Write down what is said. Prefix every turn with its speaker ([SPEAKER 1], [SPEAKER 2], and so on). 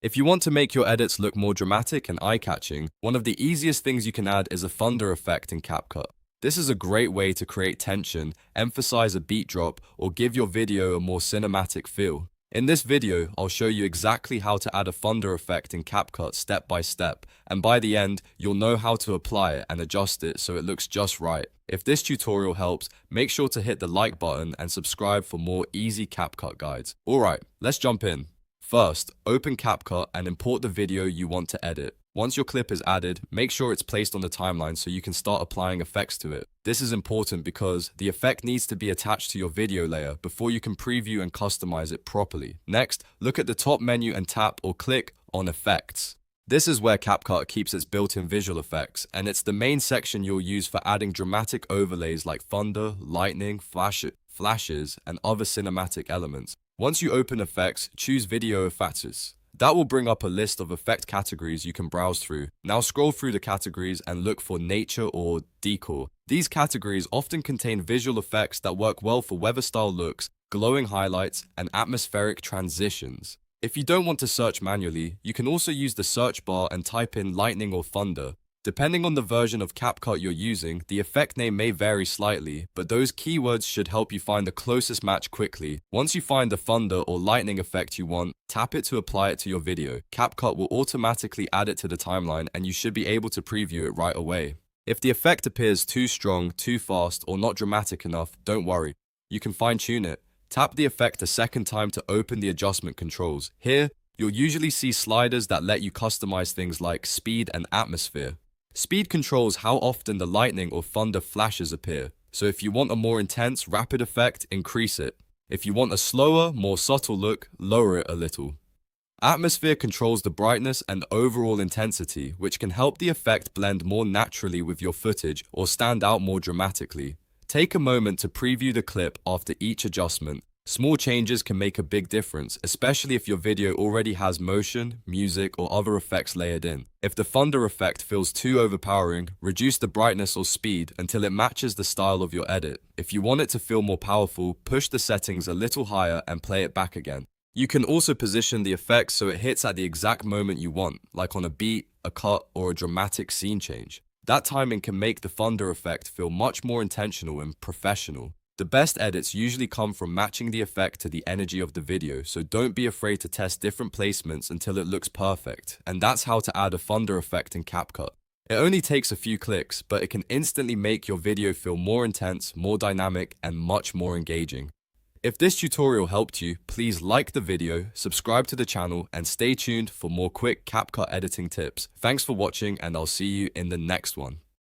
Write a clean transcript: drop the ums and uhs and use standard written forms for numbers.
[SPEAKER 1] If you want to make your edits look more dramatic and eye-catching, one of the easiest things you can add is a thunder effect in CapCut. This is a great way to create tension, emphasize a beat drop, or give your video a more cinematic feel. In this video, I'll show you exactly how to add a thunder effect in CapCut step by step, and by the end, you'll know how to apply it and adjust it so it looks just right. If this tutorial helps, make sure to hit the like button and subscribe for more easy CapCut guides. Alright, let's jump in. First, open CapCut and import the video you want to edit. Once your clip is added, make sure it's placed on the timeline so you can start applying effects to it. This is important because the effect needs to be attached to your video layer before you can preview and customize it properly. Next, look at the top menu and tap or click on Effects. This is where CapCut keeps its built-in visual effects, and it's the main section you'll use for adding dramatic overlays like thunder, lightning, flashes, and other cinematic elements. Once you open Effects, choose Video Effects. That will bring up a list of effect categories you can browse through. Now scroll through the categories and look for Nature or Decor. These categories often contain visual effects that work well for weather-style looks, glowing highlights, and atmospheric transitions. If you don't want to search manually, you can also use the search bar and type in lightning or thunder. Depending on the version of CapCut you're using, the effect name may vary slightly, but those keywords should help you find the closest match quickly. Once you find the thunder or lightning effect you want, tap it to apply it to your video. CapCut will automatically add it to the timeline and you should be able to preview it right away. If the effect appears too strong, too fast, or not dramatic enough, don't worry. You can fine-tune it. Tap the effect a second time to open the adjustment controls. Here, you'll usually see sliders that let you customize things like speed and atmosphere. Speed controls how often the lightning or thunder flashes appear, so if you want a more intense, rapid effect, increase it. If you want a slower, more subtle look, lower it a little. Atmosphere controls the brightness and overall intensity, which can help the effect blend more naturally with your footage or stand out more dramatically. Take a moment to preview the clip after each adjustment. Small changes can make a big difference, especially if your video already has motion, music, or other effects layered in. If the thunder effect feels too overpowering, reduce the brightness or speed until it matches the style of your edit. If you want it to feel more powerful, push the settings a little higher and play it back again. You can also position the effect so it hits at the exact moment you want, like on a beat, a cut, or a dramatic scene change. That timing can make the thunder effect feel much more intentional and professional. The best edits usually come from matching the effect to the energy of the video, so don't be afraid to test different placements until it looks perfect. And that's how to add a thunder effect in CapCut. It only takes a few clicks, but it can instantly make your video feel more intense, more dynamic, and much more engaging. If this tutorial helped you, please like the video, subscribe to the channel, and stay tuned for more quick CapCut editing tips. Thanks for watching, and I'll see you in the next one.